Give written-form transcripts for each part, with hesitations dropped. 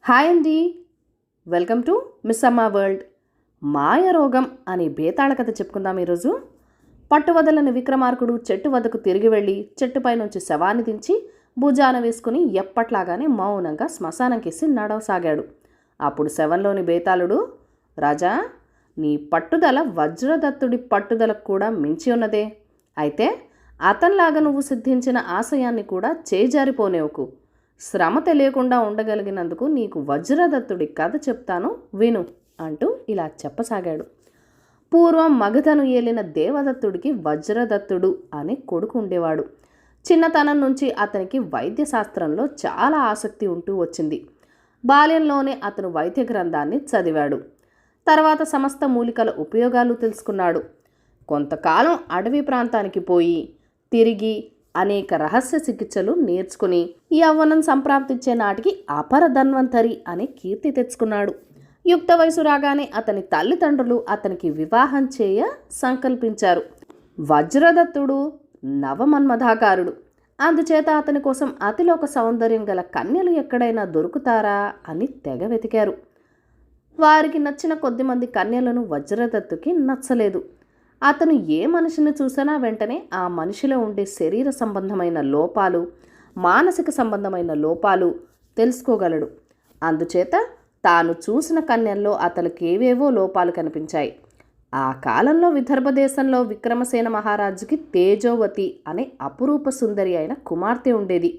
Hi అండి. Welcome to miss అమ్మ world. మాయరోగం అనే బేతాళ కథ చెప్పుకుందాం ఈరోజు. పట్టువదలని విక్రమార్కుడు చెట్టు వద్దకు తిరిగి వెళ్ళి చెట్టుపై నుంచి శవాన్ని దించి భుజాన వేసుకుని ఎప్పట్లాగానే మౌనంగా శ్మశానంకేసి నడవసాగాడు. అప్పుడు శవంలోని బేతాళుడు, రాజా, నీ పట్టుదల వజ్రదత్తుడి పట్టుదలకు కూడా మించి ఉన్నదే. అయితే అతనిలాగా నువ్వు సిద్ధించిన ఆశయాన్ని కూడా చేజారిపోనేవుకు. శ్రమ తెలియకుండా ఉండగలిగినందుకు నీకు వజ్రదత్తుడి కథ చెప్తాను విను అంటూ ఇలా చెప్పసాగాడు. పూర్వం మగధను ఏలిన దేవదత్తుడికి వజ్రదత్తుడు అనే కొడుకు ఉండేవాడు. చిన్నతనం నుంచి అతనికి వైద్యశాస్త్రంలో చాలా ఆసక్తి ఉంటూ వచ్చింది. బాల్యంలోనే అతను వైద్య గ్రంథాన్ని చదివాడు. తర్వాత సమస్త మూలికల ఉపయోగాలు తెలుసుకున్నాడు. కొంతకాలం అడవి ప్రాంతానికి పోయి తిరిగి అనేక రహస్య చికిత్సలు నేర్చుకుని యవ్వనం సంప్రాప్తించే నాటికి అపర ధన్వంతరి అనే కీర్తి తెచ్చుకున్నాడు. యుక్త వయసు రాగానే అతని తల్లిదండ్రులు అతనికి వివాహం చేయ సంకల్పించారు. వజ్రదత్తుడు నవమన్మథాకారుడు. అందుచేత అతని కోసం అతిలోక సౌందర్యం గల కన్యలు ఎక్కడైనా దొరుకుతారా అని తెగ వెతికారు. వారికి నచ్చిన కొద్దిమంది కన్యలను వజ్రదత్తుకి నచ్చలేదు. అతను ఏ మనిషిని చూసినా వెంటనే ఆ మనిషిలో ఉండే శరీర సంబంధమైన లోపాలు, మానసిక సంబంధమైన లోపాలు తెలుసుకోగలడు. అందుచేత తాను చూసిన కన్యల్లో అతనికి ఏవేవో లోపాలు కనిపించాయి. ఆ కాలంలో విదర్భ దేశంలో విక్రమసేన మహారాజుకి తేజోవతి అనే అపురూప సుందరి అయిన కుమార్తె ఉండేది.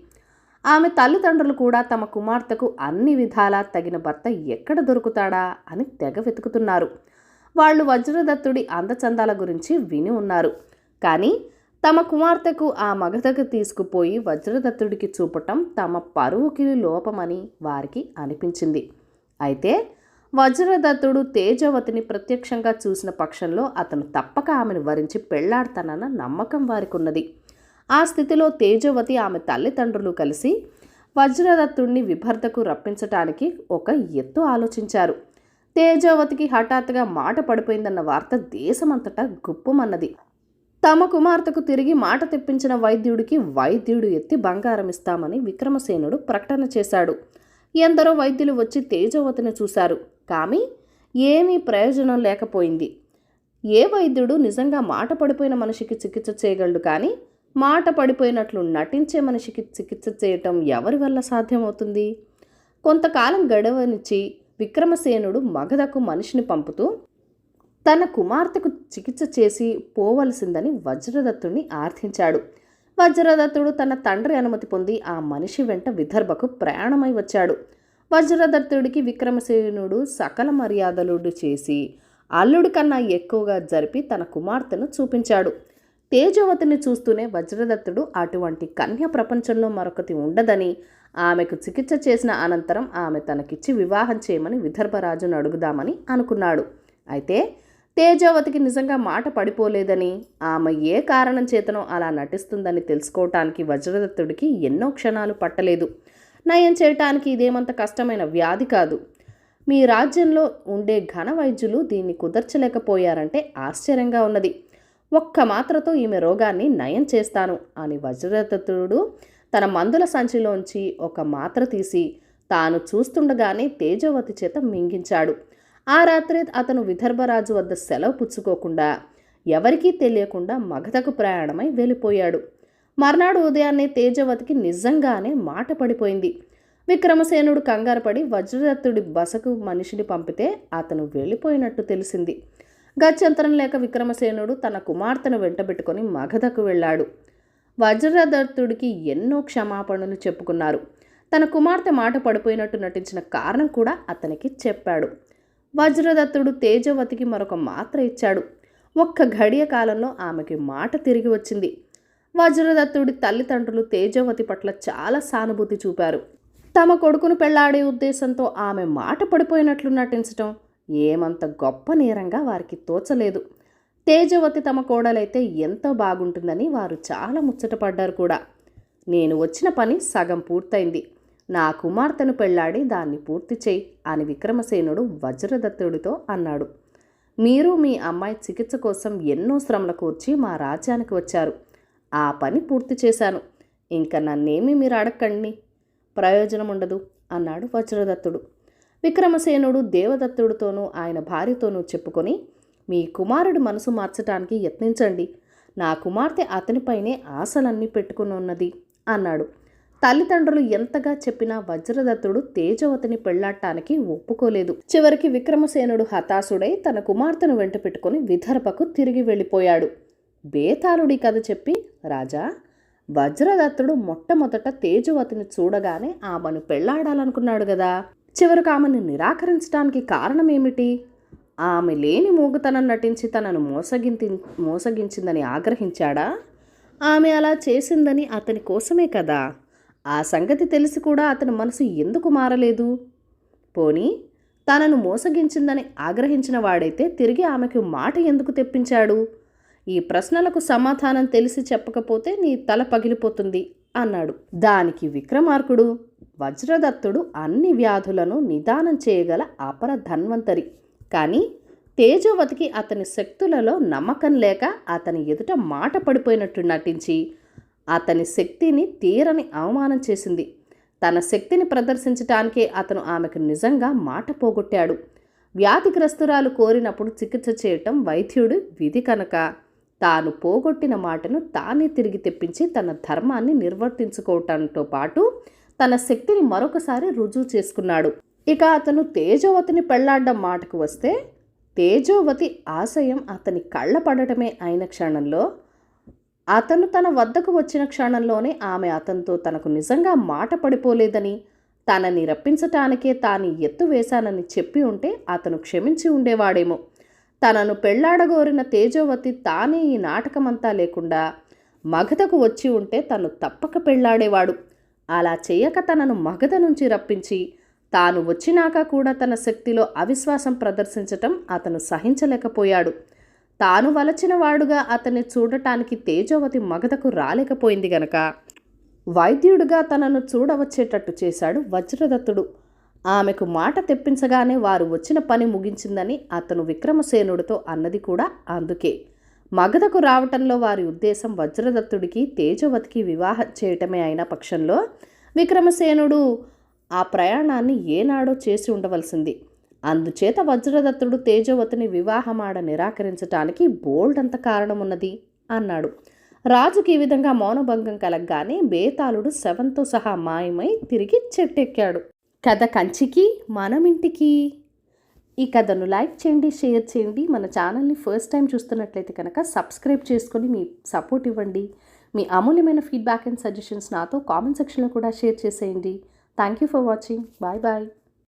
ఆమె తల్లిదండ్రులు కూడా తమ కుమార్తెకు అన్ని విధాలా తగిన భర్త ఎక్కడ దొరుకుతాడా అని తెగ వెతుకుతున్నారు. వాళ్ళు వజ్రదత్తుడి అందచందాల గురించి విని ఉన్నారు. కానీ తమ కుమార్తెకు ఆ మగధకు తీసుకుపోయి వజ్రదత్తుడికి చూపటం తమ పరువుకి లోపమని వారికి అనిపించింది. అయితే వజ్రదత్తుడు తేజవతిని ప్రత్యక్షంగా చూసిన పక్షంలో అతను తప్పక ఆమెను వరించి పెళ్లాడతానన్న నమ్మకం వారికి ఉన్నది. ఆ స్థితిలో తేజవతి ఆమె తల్లిదండ్రులు కలిసి వజ్రదత్తుడిని విభర్తకు రప్పించటానికి ఒక ఎత్తు ఆలోచించారు. తేజవతికి హఠాత్తుగా మాట పడిపోయిందన్న వార్త దేశమంతటా గుప్పుమన్నది. తమ కుమార్తెకు తిరిగి మాట తెప్పించిన వైద్యుడు ఎత్తి బంగారం ఇస్తామని విక్రమసేనుడు ప్రకటన చేశాడు. ఎందరో వైద్యులు వచ్చి తేజవతిని చూశారు. కానీ ఏమీ ప్రయోజనం లేకపోయింది. ఏ వైద్యుడు నిజంగా మాట పడిపోయిన మనిషికి చికిత్స చేయగలడు, కానీ మాట పడిపోయినట్లు నటించే మనిషికి చికిత్స చేయటం ఎవరి వల్ల సాధ్యమవుతుంది? కొంతకాలం గడవనిచ్చి విక్రమసేనుడు మగధకు మనిషిని పంపుతూ తన కుమార్తెకు చికిత్స చేసి పోవలసిందని వజ్రదత్తుడిని ఆర్థించాడు. వజ్రదత్తుడు తన తండ్రి అనుమతి పొంది ఆ మనిషి వెంట విదర్భకు ప్రయాణమై వచ్చాడు. వజ్రదత్తుడికి విక్రమసేనుడు సకల మర్యాదలుడు చేసి అల్లుడి కన్నా ఎక్కువగా జరిపి తన కుమార్తెను చూపించాడు. తేజవతిని చూస్తూనే వజ్రదత్తుడు అటువంటి కన్య ప్రపంచంలో మరొకటి ఉండదని, ఆమెకు చికిత్స చేసిన అనంతరం ఆమె తనకిచ్చి వివాహం చేయమని విదర్భరాజును అడుగుదామని అనుకున్నాడు. అయితే తేజవతికి నిజంగా మాట పడిపోలేదని, ఆమె ఏ కారణం చేతనో అలా నటిస్తుందని తెలుసుకోవటానికి వజ్రదత్తుడికి ఎన్నో క్షణాలు పట్టలేదు. నయం చేయటానికి ఇదేమంత కష్టమైన వ్యాధి కాదు. మీ రాజ్యంలో ఉండే ఘన వైద్యులు దీన్ని కుదర్చలేకపోయారంటే ఆశ్చర్యంగా ఉన్నది. ఒక్క మాత్రతో ఈమె రోగాన్ని నయం చేస్తాను అని వజ్రదత్తుడు తన మందుల సంచిలోంచి ఒక మాత్ర తీసి తాను చూస్తుండగానే తేజవతి చేత మింగించాడు. ఆ రాత్రి అతను విదర్భరాజు వద్ద సెలవు పుచ్చుకోకుండా ఎవరికీ తెలియకుండా మగధకు ప్రయాణమై వెళ్ళిపోయాడు. మర్నాడు ఉదయాన్నే తేజవతికి నిజంగానే మాట పడిపోయింది. విక్రమసేనుడు కంగారుపడి వజ్రదత్తుడి బసకు మనిషిని పంపితే అతను వెళ్ళిపోయినట్టు తెలిసింది. గత్యంతరం లేక విక్రమసేనుడు తన కుమార్తెను వెంటబెట్టుకొని మగధకు వెళ్ళాడు. వజ్రదత్తుడికి ఎన్నో క్షమాపణలు చెప్పుకున్నారు. తన కుమార్తె మాట పడిపోయినట్టు నటించిన కారణం కూడా అతనికి చెప్పాడు. వజ్రదత్తుడు తేజవతికి మరొక మాత్ర ఇచ్చాడు. ఒక్క గడియ కాలంలో ఆమెకి మాట తిరిగి వచ్చింది. వజ్రదత్తుడి తల్లిదండ్రులు తేజవతి పట్ల చాలా సానుభూతి చూపారు. తమ కొడుకును పెళ్లాడే ఉద్దేశంతో ఆమె మాట పడిపోయినట్లు నటించటం ఏమంత గొప్ప నేరంగా వారికి తోచలేదు. తేజవతి తమ కోడలైతే ఎంతో బాగుంటుందని వారు చాలా ముచ్చటపడ్డారు కూడా. నేను వచ్చిన పని సగం పూర్తయింది. నా కుమార్తెను పెళ్లాడి దాన్ని పూర్తి చేయి అని విక్రమసేనుడు వజ్రదత్తుడితో అన్నాడు. మీరు మీ అమ్మాయి చికిత్స కోసం ఎన్నో శ్రమలు కూర్చి మా రాజ్యానికి వచ్చారు. ఆ పని పూర్తి చేశాను. ఇంకా నన్నేమీ మీరు అడగండి, ప్రయోజనం ఉండదు అన్నాడు వజ్రదత్తుడు. విక్రమసేనుడు దేవదత్తుడితోనూ ఆయన భార్యతోనూ చెప్పుకొని, మీ కుమారుడి మనసు మార్చటానికి యత్నించండి, నా కుమార్తె అతనిపైనే ఆశలన్నీ పెట్టుకుని ఉన్నది అన్నాడు. తల్లిదండ్రులు ఎంతగా చెప్పినా వజ్రదత్తుడు తేజవతిని పెళ్లాడటానికి ఒప్పుకోలేదు. చివరికి విక్రమసేనుడు హతాశుడై తన కుమార్తెను వెంట పెట్టుకుని విదర్భకు తిరిగి వెళ్ళిపోయాడు. బేతాళుడి కథ చెప్పి, రాజా, వజ్రదత్తుడు మొట్టమొదట తేజవతిని చూడగానే ఆమెను పెళ్లాడాలనుకున్నాడు గదా, చివరికి ఆమెను నిరాకరించడానికి కారణమేమిటి? ఆమె లేని మూగతనం నటించి తనను మోసగించిందని ఆగ్రహించాడా? ఆమె అలా చేసిందని అతని కోసమే కదా. ఆ సంగతి తెలిసి కూడా అతని మనసు ఎందుకు మారలేదు? పోనీ తనను మోసగించిందని ఆగ్రహించిన వాడైతే తిరిగి ఆమెకు మాట ఎందుకు తెప్పించాడు? ఈ ప్రశ్నలకు సమాధానం తెలిసి చెప్పకపోతే నీ తల పగిలిపోతుంది అన్నాడు. దానికి విక్రమార్కుడు, వజ్రదత్తుడు అన్ని వ్యాధులను నిదానం చేయగల అపర ధన్వంతరి. కానీ తేజోవతికి అతని శక్తులలో నమ్మకం లేక అతని ఎదుట మాట పడిపోయినట్టు నటించి అతని శక్తిని తీరని అవమానం చేసింది. తన శక్తిని ప్రదర్శించటానికే అతను ఆమెకు నిజంగా మాట పోగొట్టాడు. వ్యాధిగ్రస్తురాలు కోరినప్పుడు చికిత్స చేయటం వైద్యుడి విధి కనుక తాను పోగొట్టిన మాటను తానే తిరిగి తెప్పించి తన ధర్మాన్ని నిర్వర్తించుకోవటంతో పాటు తన శక్తిని మరొకసారి రుజువు చేసుకున్నాడు. ఇక అతను తేజోవతిని పెళ్లాడడం మాటకు వస్తే, తేజోవతి ఆశయం అతని కళ్ళ పడటమే అయిన క్షణంలో, అతను తన వద్దకు వచ్చిన క్షణంలోనే ఆమె అతనితో తనకు నిజంగా మాట పడిపోలేదని, తనని రప్పించటానికే తాను ఎత్తు వేశానని చెప్పి ఉంటే అతను క్షమించి ఉండేవాడేమో. తనను పెళ్లాడగోరిన తేజోవతి తానే ఈ నాటకమంతా లేకుండా మగధకు వచ్చి ఉంటే తను తప్పక పెళ్లాడేవాడు. అలా చేయక తనను మగధ నుంచి రప్పించి తాను వచ్చినాక కూడా తన శక్తిలో అవిశ్వాసం ప్రదర్శించటం అతను సహించలేకపోయాడు. తాను వలచిన వాడుగా అతన్ని చూడటానికి తేజోవతి మగధకు రాలేకపోయింది గనక వైద్యుడిగా తనను చూడవచ్చేటట్టు చేశాడు వజ్రదత్తుడు. ఆమెకు మాట తెప్పించగానే వారు వచ్చిన పని ముగించిందని అతను విక్రమసేనుడితో అన్నది కూడా అందుకే. మగధకు రావటంలో వారి ఉద్దేశం వజ్రదత్తుడికి తేజవతికి వివాహం చేయటమే అయిన పక్షంలో విక్రమసేనుడు ఆ ప్రయాణాన్ని ఏనాడో చేసి ఉండవలసింది. అందుచేత వజ్రదత్తుడు తేజవతిని వివాహమాడ నిరాకరించటానికి బోల్డంత కారణమున్నది అన్నాడు. రాజుకి ఈ విధంగా మౌనభంగం కలగగానే బేతాళుడు శవంతో సహా మాయమై తిరిగి చెట్టెక్కాడు. కథ కంచికి మనమింటికి. ఈ కథను లైక్ చేయండి, షేర్ చేయండి. మన ఛానల్ని ఫస్ట్ టైం చూస్తున్నట్లయితే కనుక సబ్స్క్రైబ్ చేసుకొని మీ సపోర్ట్ ఇవ్వండి. మీ అమూల్యమైన ఫీడ్బ్యాక్ అండ్ సజెషన్స్ నాతో కామెంట్ సెక్షన్లో కూడా షేర్ చేసేయండి. Thank you for watching. Bye bye.